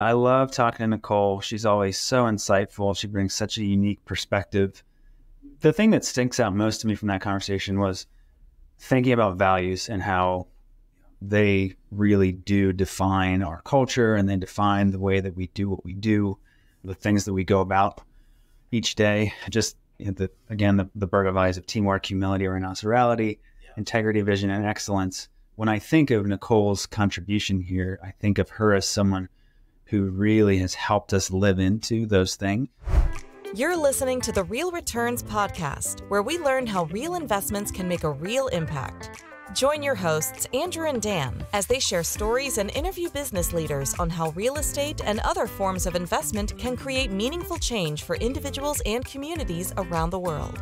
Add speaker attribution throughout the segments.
Speaker 1: I love talking to Nicole. She's always so insightful. She brings such a unique perspective. The thing that sticks out most to me from that conversation was thinking about values and how they really do define our culture, and they define the way that we do what we do, the things that we go about each day. Just the Burger values of teamwork, humility, rhinocerality, integrity, vision, and excellence. When I think of Nicole's contribution here, I think of her as someone who really has helped us live into those things.
Speaker 2: You're listening to the Real Returns podcast, where we learn how real investments can make a real impact. Join your hosts, Andrew and Dan, as they share stories and interview business leaders on how real estate and other forms of investment can create meaningful change for individuals and communities around the world.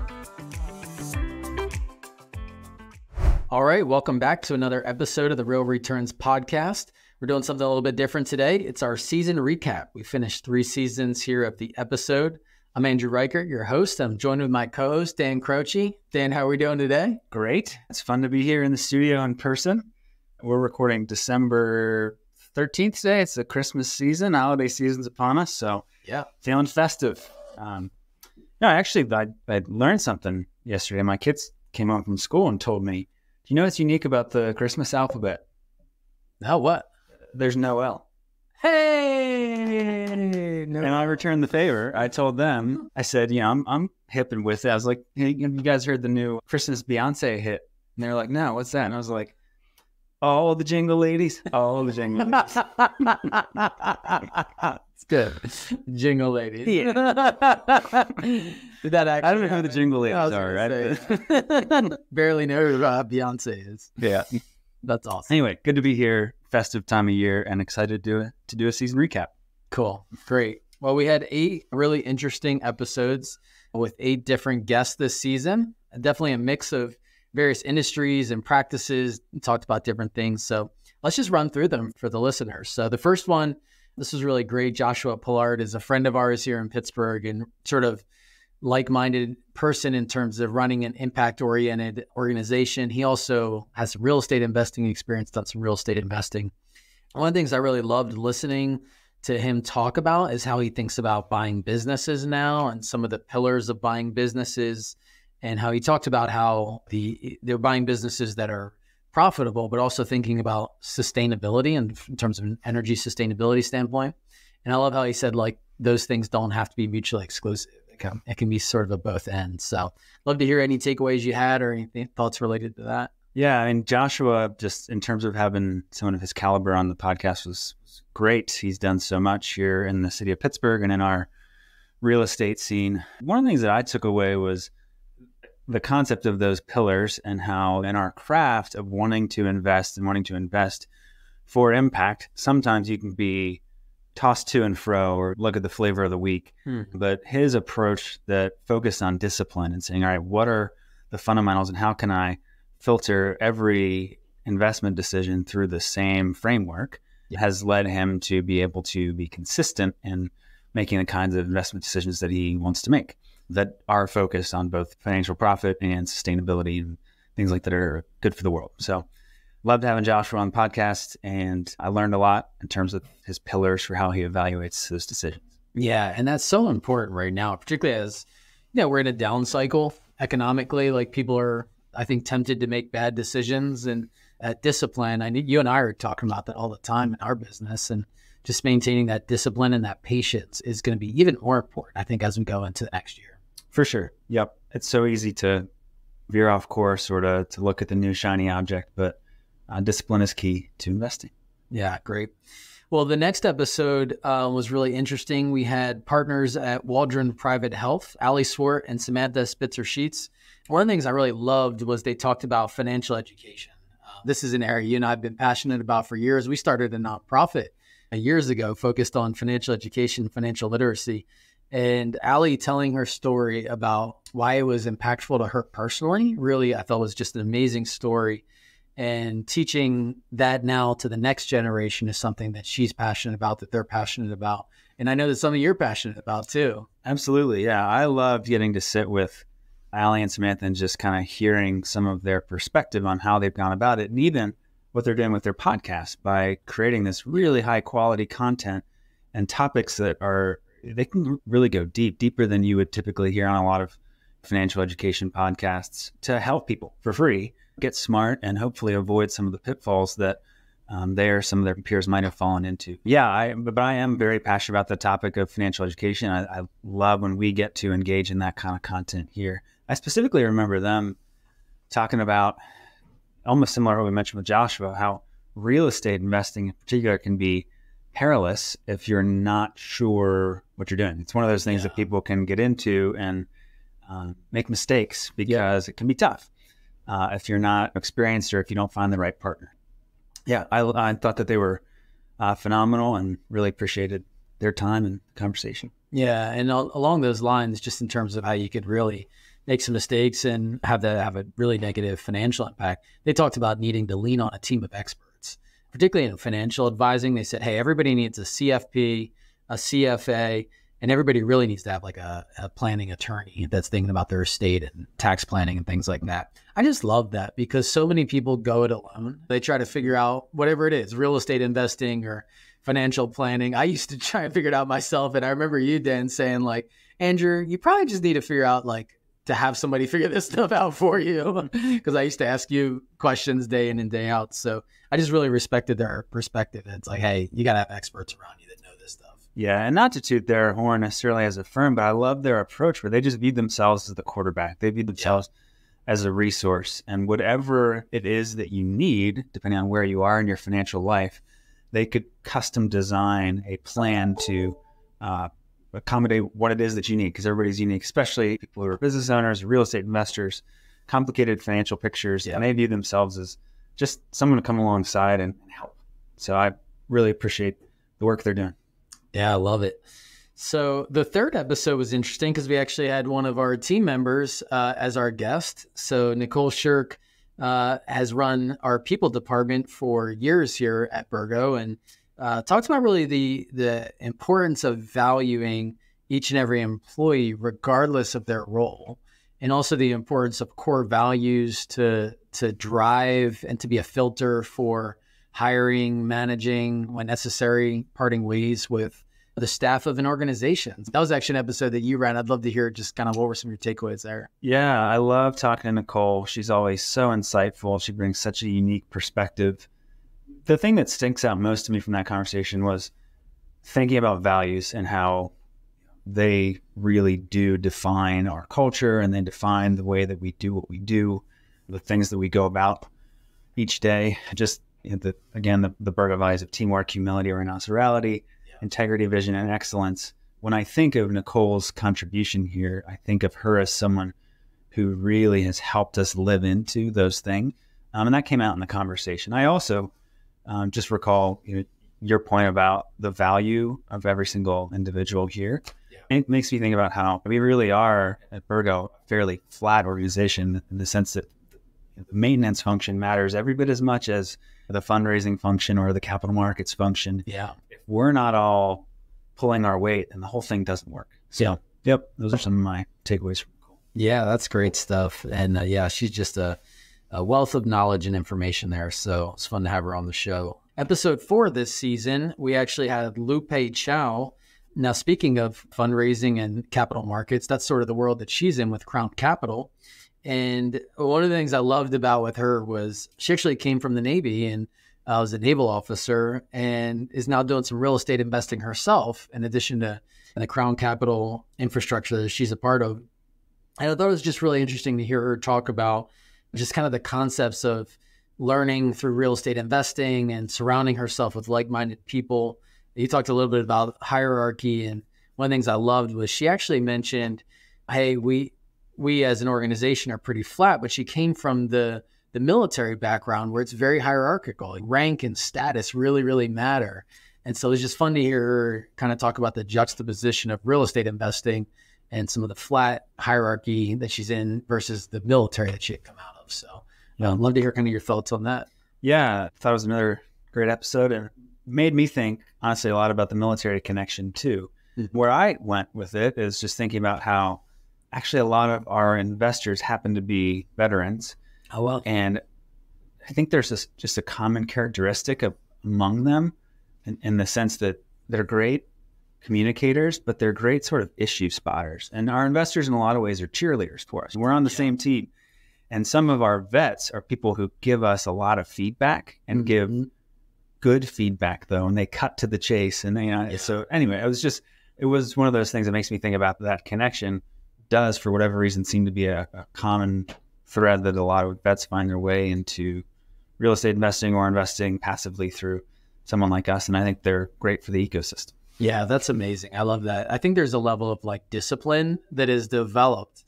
Speaker 3: All right, welcome back to another episode of the Real Returns podcast. We're doing something a little bit different today. It's our season recap. We finished 3 seasons here of the episode. I'm Andrew Reichert, your host. I'm joined with my co-host, Dan Croce. Dan, how are we doing today?
Speaker 1: Great. It's fun to be here in the studio in person. We're recording December 13th today. It's the Christmas season. Holiday season's upon us, so yeah, feeling festive. I learned something yesterday. My kids came home from school and told me, do you know what's unique about the Christmas alphabet?
Speaker 3: Oh, what?
Speaker 1: There's no L.
Speaker 3: Hey!
Speaker 1: No. And I returned the favor. I told them, I said, I'm hip and with it. I was like, hey, you guys heard the new Christmas Beyonce hit? And they're like, no, what's that? And I was like, all the jingle ladies. All the jingle ladies.
Speaker 3: It's good. Jingle ladies.
Speaker 1: Yeah.
Speaker 3: Did that actually
Speaker 1: I don't know who the jingle ladies are, right?
Speaker 3: Barely know who Beyonce is.
Speaker 1: Yeah.
Speaker 3: That's awesome.
Speaker 1: Anyway, good to be here. Festive time of year, and excited to do a season recap.
Speaker 3: Cool. Great. Well, we had 8 really interesting episodes with 8 different guests this season. Definitely a mix of various industries and practices. We talked about different things. So let's just run through them for the listeners. So the first one, this was really great. Joshua Pollard is a friend of ours here in Pittsburgh and sort of like-minded person in terms of running an impact-oriented organization. He also has some real estate investing experience, done some real estate investing. One of the things I really loved listening to him talk about is how he thinks about buying businesses now and some of the pillars of buying businesses, and how he talked about how they're buying businesses that are profitable, but also thinking about sustainability and in terms of an energy sustainability standpoint. And I love how he said, like, those things don't have to be mutually exclusive. It can be sort of a both ends. So love to hear any takeaways you had or any thoughts related to that.
Speaker 1: Yeah, and Joshua, just in terms of having someone of his caliber on the podcast was great. He's done so much here in the city of Pittsburgh and in our real estate scene. One of the things that I took away was the concept of those pillars and how in our craft of wanting to invest for impact, sometimes you can be tossed to and fro or look at the flavor of the week. But his approach that focused on discipline and saying, all right, what are the fundamentals and how can I filter every investment decision through the same framework has led him to be able to be consistent in making the kinds of investment decisions that he wants to make that are focused on both financial profit and sustainability and things like that are good for the world. So loved having Joshua on the podcast, and I learned a lot in terms of his pillars for how he evaluates those decisions.
Speaker 3: Yeah, and that's so important right now, particularly as we're in a down cycle economically. Like, people are, I think, tempted to make bad decisions, and discipline. You and I are talking about that all the time in our business, and just maintaining that discipline and that patience is going to be even more important, I think, as we go into the next year.
Speaker 1: For sure. Yep. It's so easy to veer off course or to look at the new shiny object, but discipline is key to investing.
Speaker 3: Yeah, great. Well, the next episode was really interesting. We had partners at Waldron Private Health, Swart and Samantha Spitzer Sheetz. One of the things I really loved was they talked about financial education. This is an area you and I have been passionate about for years. We started a nonprofit years ago focused on financial education, financial literacy. And Allie telling her story about why it was impactful to her personally, really, I thought was just an amazing story. And teaching that now to the next generation is something that she's passionate about, that they're passionate about. And I know that's something you're passionate about too.
Speaker 1: Absolutely. Yeah. I loved getting to sit with Allie and Samantha and just kind of hearing some of their perspective on how they've gone about it, and even what they're doing with their podcast by creating this really high quality content and topics that they can really go deeper than you would typically hear on a lot of financial education podcasts, to help people for free get smart and hopefully avoid some of the pitfalls that some of their peers might have fallen into. But I am very passionate about the topic of financial education. I love when we get to engage in that kind of content here. I specifically remember them talking about, almost similar to what we mentioned with Joshua, how real estate investing in particular can be perilous if you're not sure what you're doing. It's one of those things that people can get into and make mistakes because it can be tough if you're not experienced or if you don't find the right partner. I thought that they were phenomenal and really appreciated their time and conversation.
Speaker 3: Yeah, and along those lines, just in terms of how you could really make some mistakes and have a really negative financial impact, they talked about needing to lean on a team of experts, particularly in financial advising. They said, hey, everybody needs a CFP, a CFA, and everybody really needs to have like a planning attorney that's thinking about their estate and tax planning and things like that. I just love that because so many people go it alone. They try to figure out whatever it is, real estate investing or financial planning. I used to try and figure it out myself. And I remember you, Dan, saying like, Andrew, you probably just need to figure out like to have somebody figure this stuff out for you. Because I used to ask you questions day in and day out. So I just really respected their perspective. It's like, hey, you got to have experts around you that know this stuff.
Speaker 1: Yeah, and not to toot their horn necessarily as a firm, but I love their approach where they just viewed themselves as the quarterback. They viewed themselves as a resource. And whatever it is that you need, depending on where you are in your financial life, they could custom design a plan to accommodate what it is that you need, because everybody's unique, especially people who are business owners, real estate investors, complicated financial pictures, and they view themselves as just someone to come alongside and help. So I really appreciate the work they're doing.
Speaker 3: Yeah, I love it. So the third episode was interesting because we actually had one of our team members as our guest. So Nicole Shirk has run our people department for years here at Burgo and talks about really the importance of valuing each and every employee regardless of their role, and also the importance of core values to drive and to be a filter for hiring, managing, when necessary, parting ways with the staff of an organization. That was actually an episode that you ran. I'd love to hear just kind of what were some of your takeaways there.
Speaker 1: Yeah, I love talking to Nicole. She's always so insightful. She brings such a unique perspective. The thing that stinks out most to me from that conversation was thinking about values and how they really do define our culture and they define the way that we do what we do, the things that we go about each day. Just, the Burgo values of teamwork, humility, rhinocerality, integrity, vision, and excellence. When I think of Nicole's contribution here, I think of her as someone who really has helped us live into those things. And that came out in the conversation. I also just recall your point about the value of every single individual here. Yeah. It makes me think about how we really are at Burgo a fairly flat organization in the sense that the maintenance function matters every bit as much as the fundraising function or the capital markets function.
Speaker 3: Yeah.
Speaker 1: If we're not all pulling our weight, then the whole thing doesn't work. So, those are some of my takeaways from Nicole.
Speaker 3: Yeah, that's great stuff. And she's just a wealth of knowledge and information there. So it's fun to have her on the show. Episode 4 this season, we actually had Lupei Chou. Now, speaking of fundraising and capital markets, that's sort of the world that she's in with Crown Capital. And one of the things I loved about with her was she actually came from the Navy and was a naval officer and is now doing some real estate investing herself, in addition to the Crown Capital infrastructure that she's a part of. And I thought it was just really interesting to hear her talk about just kind of the concepts of learning through real estate investing and surrounding herself with like-minded people. You talked a little bit about hierarchy, and one of the things I loved was she actually mentioned, hey, we as an organization are pretty flat, but she came from the military background where it's very hierarchical. Like rank and status really, really matter. And so it's just fun to hear her kind of talk about the juxtaposition of real estate investing and some of the flat hierarchy that she's in versus the military that she had come out of. So I'd love to hear kind of your thoughts on that.
Speaker 1: Yeah, I thought it was another great episode and made me think, honestly, a lot about the military connection too. Mm-hmm. Where I went with it is just thinking about how actually a lot of our investors happen to be veterans.
Speaker 3: Oh, well.
Speaker 1: And I think there's just a common characteristic among them in the sense that they're great communicators, but they're great sort of issue spotters. And our investors in a lot of ways are cheerleaders for us. We're on the same team. And some of our vets are people who give us a lot of feedback and give good feedback, though, and they cut to the chase. And so anyway, it was one of those things that makes me think about that connection does, for whatever reason, seem to be a common thread that a lot of vets find their way into real estate investing or investing passively through someone like us. And I think they're great for the ecosystem.
Speaker 3: Yeah, that's amazing. I love that. I think there's a level of like discipline that is developed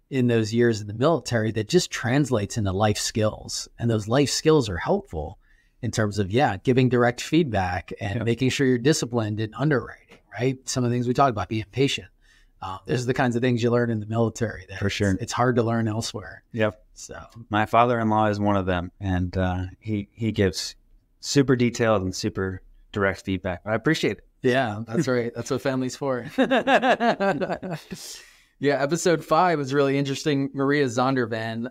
Speaker 3: in those years in the military that just translates into life skills. And those life skills are helpful in terms of, giving direct feedback and making sure you're disciplined in underwriting, right? Some of the things we talked about, being patient. Those are the kinds of things you learn in the military that
Speaker 1: for sure.
Speaker 3: It's hard to learn elsewhere.
Speaker 1: Yep.
Speaker 3: So
Speaker 1: my father-in-law is one of them, and he gives super detailed and super direct feedback. I appreciate it.
Speaker 3: Yeah, that's right. That's what family's for. Yeah, episode 5 was really interesting. Maria Zondervan,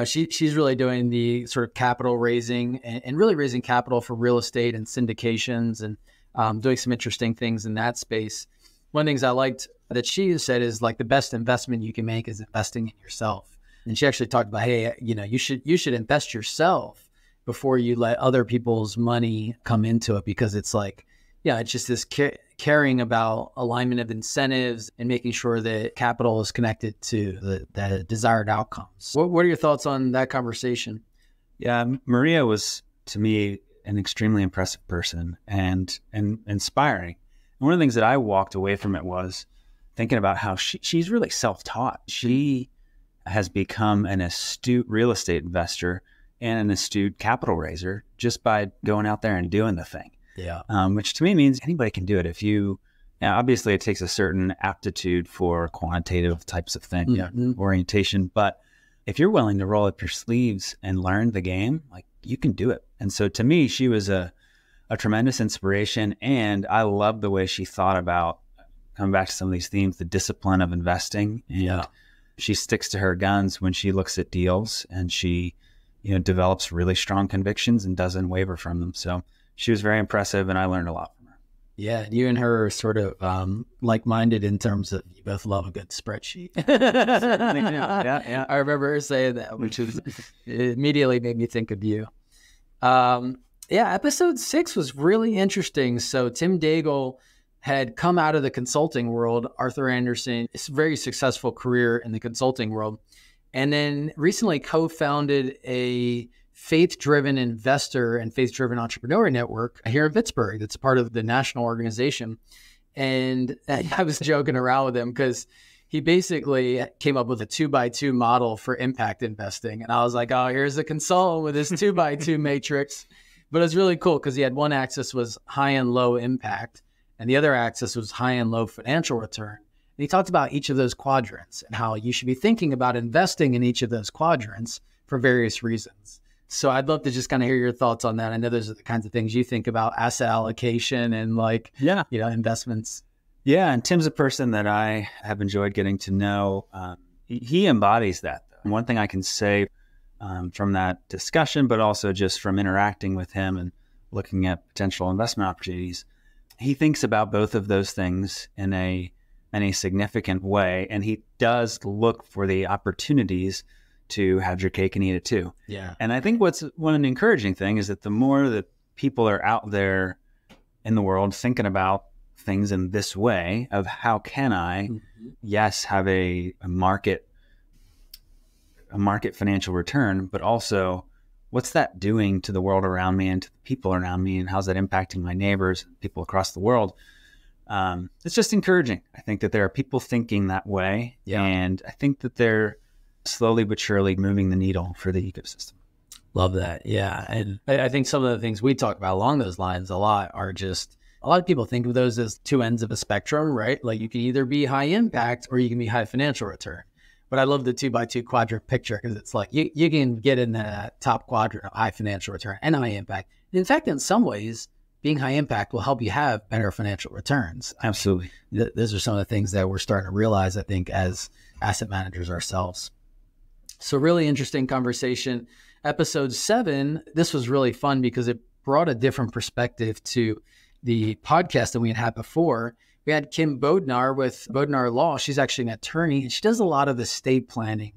Speaker 3: she's really doing the sort of capital raising and really raising capital for real estate and syndications and doing some interesting things in that space. One of the things I liked that she said is like the best investment you can make is investing in yourself. And she actually talked about, hey, you should invest yourself before you let other people's money come into it, because it's like, it's just this caring about alignment of incentives and making sure that capital is connected to the desired outcomes. What are your thoughts on that conversation?
Speaker 1: Yeah, Maria was, to me, an extremely impressive person and inspiring. One of the things that I walked away from it was thinking about how she's really self-taught. She has become an astute real estate investor and an astute capital raiser just by going out there and doing the thing.
Speaker 3: Yeah.
Speaker 1: Which to me means anybody can do it. Obviously it takes a certain aptitude for quantitative types of thing, orientation. But if you're willing to roll up your sleeves and learn the game, like, you can do it. And so to me, she was a tremendous inspiration. And I love the way she thought about, coming back to some of these themes, the discipline of investing. And she sticks to her guns when she looks at deals, and she, develops really strong convictions and doesn't waver from them. So she was very impressive, and I learned a lot from her.
Speaker 3: Yeah, you and her are sort of like-minded in terms of you both love a good spreadsheet.
Speaker 1: Yeah.
Speaker 3: I remember her saying that, which is it immediately made me think of you. Episode 6 was really interesting. So Tim Daigle had come out of the consulting world. Arthur Andersen, it's a very successful career in the consulting world. And then recently co-founded a faith-driven investor and faith-driven entrepreneur network here in Pittsburgh that's part of the national organization. And I was joking around with him because he basically came up with a 2x2 model for impact investing. And I was like, oh, here's a consultant with his 2x2 matrix. But it was really cool because he had one axis was high and low impact, and the other axis was high and low financial return. And he talked about each of those quadrants and how you should be thinking about investing in each of those quadrants for various reasons. So I'd love to just kind of hear your thoughts on that. I know those are the kinds of things you think about, asset allocation and investments.
Speaker 1: Yeah. And Tim's a person that I have enjoyed getting to know. He embodies that. One thing I can say from that discussion, but also just from interacting with him and looking at potential investment opportunities, he thinks about both of those things in a significant way. And he does look for the opportunities to have your cake and eat it too.
Speaker 3: Yeah.
Speaker 1: And I think one encouraging thing is that the more that people are out there in the world thinking about things in this way of how can I, have a market financial return, but also what's that doing to the world around me and to the people around me, and how's that impacting my neighbors, people across the world? It's just encouraging. I think that there are people thinking that way, and I think that they're slowly but surely moving the needle for the ecosystem.
Speaker 3: Love that. Yeah. And I think some of the things we talk about along those lines a lot are just, a lot of people think of those as two ends of a spectrum, right? Like you can either be high impact or you can be high financial return. But I love the 2x2 quadrant picture because it's like you can get in the top quadrant of high financial return and high impact. In fact, in some ways, being high impact will help you have better financial returns.
Speaker 1: Absolutely.
Speaker 3: Those are some of the things that we're starting to realize, I think, as asset managers ourselves. So really interesting conversation. Episode 7, this was really fun because it brought a different perspective to the podcast that we had before, we had Kim Bodnar with Bodnar Law. She's actually an attorney, and she does a lot of estate planning.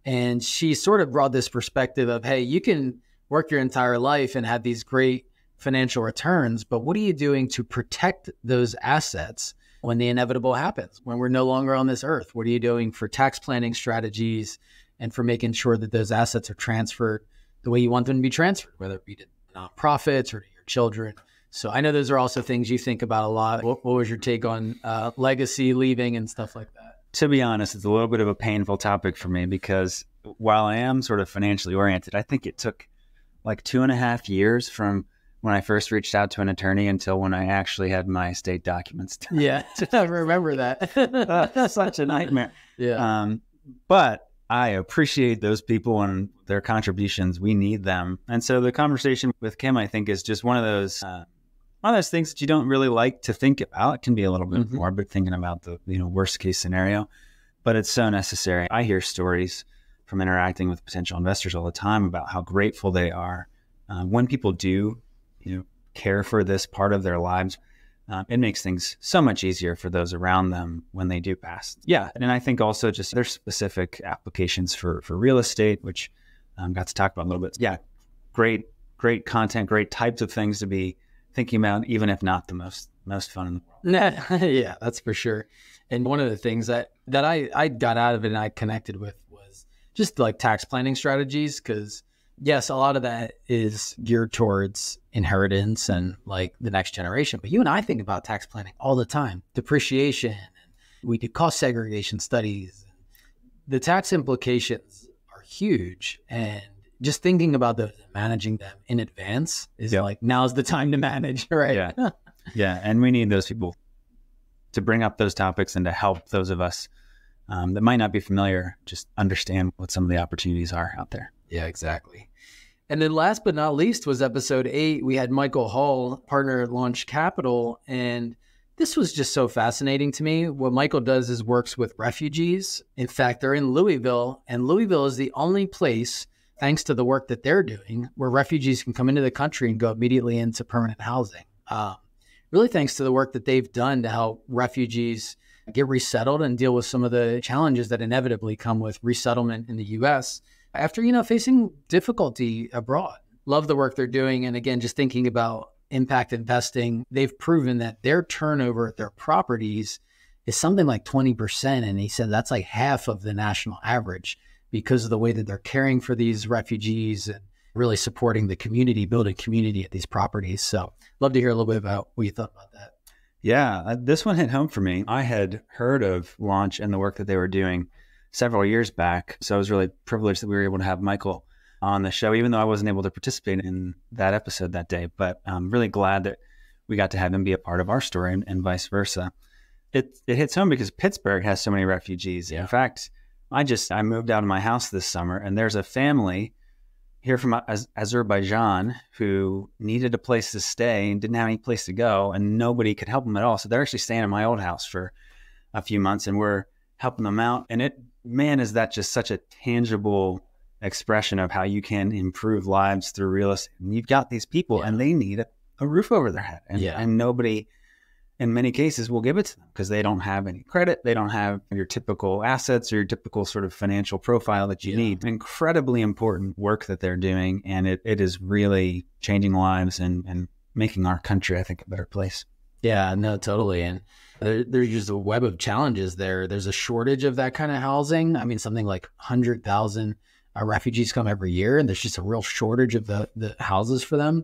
Speaker 3: And she sort of brought this perspective of, hey, you can work your entire life and have these great financial returns, but what are you doing to protect those assets when the inevitable happens, when we're no longer on this earth? What are you doing for tax planning strategies and for making sure that those assets are transferred the way you want them to be transferred, whether it be to nonprofits or to your children? So I know those are also things you think about a lot. What was your take on legacy, leaving, and stuff like that?
Speaker 1: To be honest, it's a little bit of a painful topic for me because while I am sort of financially oriented, I think it took like 2.5 years from when I first reached out to an attorney until when I actually had my estate documents done.
Speaker 3: Yeah, I remember that.
Speaker 1: That's such a nightmare.
Speaker 3: Yeah.
Speaker 1: But I appreciate those people and their contributions. We need them. And so the conversation with Kim, I think, is just one of those things that you don't really like to think about. It can be a little bit morbid thinking about the worst case scenario, but it's so necessary. I hear stories from interacting with potential investors all the time about how grateful they are when people do care for this part of their lives. It makes things so much easier for those around them when they do pass. Yeah. And I think also just there's specific applications for real estate, which got to talk about a little bit. Yeah. Great content, great types of things to be thinking about, even if not the most fun in the world.
Speaker 3: Yeah, that's for sure. And one of the things that I got out of it and I connected with was just like tax planning strategies, because yes, a lot of that is geared towards inheritance and like the next generation. But you and I think about tax planning all the time, depreciation, and we do cost segregation studies. The tax implications are huge. And just thinking about those and managing them in advance is like, now's the time to manage, right?
Speaker 1: Yeah. Yeah. And we need those people to bring up those topics and to help those of us that might not be familiar, just understand what some of the opportunities are out there.
Speaker 3: Yeah, exactly. And then last but not least was episode 8. We had Michael Hull, partner at Launch Capital. And this was just so fascinating to me. What Michael does is works with refugees. In fact, they're in Louisville, and Louisville is the only place, thanks to the work that they're doing, where refugees can come into the country and go immediately into permanent housing. Really thanks to the work that they've done to help refugees get resettled and deal with some of the challenges that inevitably come with resettlement in the U.S. after, facing difficulty abroad. Love the work they're doing. And again, just thinking about impact investing, they've proven that their turnover at their properties is something like 20%. And he said that's like half of the national average because of the way that they're caring for these refugees and really supporting the community, building community at these properties. So love to hear a little bit about what you thought about that.
Speaker 1: Yeah, this one hit home for me. I had heard of Launch and the work that they were doing several years back. So I was really privileged that we were able to have Michael on the show, even though I wasn't able to participate in that episode that day. But I'm really glad that we got to have him be a part of our story and vice versa. It hits home because Pittsburgh has so many refugees. Yeah. In fact, I moved out of my house this summer, and there's a family here from Azerbaijan who needed a place to stay and didn't have any place to go, and nobody could help them at all. So they're actually staying in my old house for a few months, and we're helping them out. And is that just such a tangible expression of how you can improve lives through real estate. And you've got these people and they need a roof over their head. And nobody, in many cases, will give it to them because they don't have any credit. They don't have your typical assets or your typical sort of financial profile that you need. Incredibly important work that they're doing. And it is really changing lives and making our country, I think, a better place.
Speaker 3: Yeah, no, totally. And there's just a web of challenges there. There's a shortage of that kind of housing. I mean, something like 100,000 refugees come every year, and there's just a real shortage of the houses for them.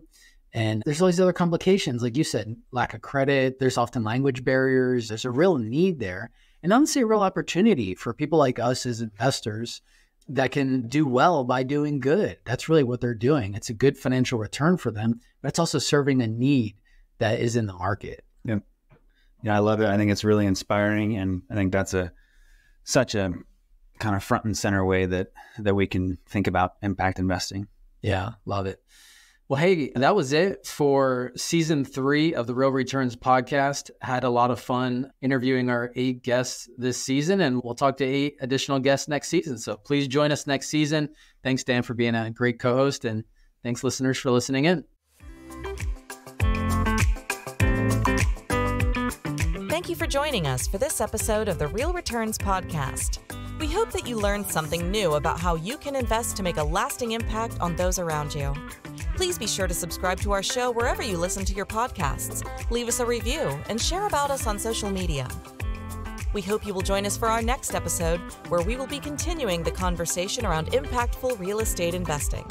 Speaker 3: And there's all these other complications, like you said, lack of credit. There's often language barriers. There's a real need there. And honestly, a real opportunity for people like us as investors that can do well by doing good. That's really what they're doing. It's a good financial return for them, but it's also serving a need that is in the market.
Speaker 1: Yeah, I love it. I think it's really inspiring. And I think that's such a kind of front and center way that we can think about impact investing.
Speaker 3: Yeah, love it. Well, hey, that was it for season 3 of the Real Returns podcast. Had a lot of fun interviewing our 8 guests this season, and we'll talk to 8 additional guests next season. So please join us next season. Thanks, Dan, for being a great co-host, and thanks, listeners, for listening in.
Speaker 2: Thank you for joining us for this episode of the Real Returns Podcast. We hope that you learned something new about how you can invest to make a lasting impact on those around you. Please be sure to subscribe to our show wherever you listen to your podcasts, leave us a review, and share about us on social media. We hope you will join us for our next episode, where we will be continuing the conversation around impactful real estate investing.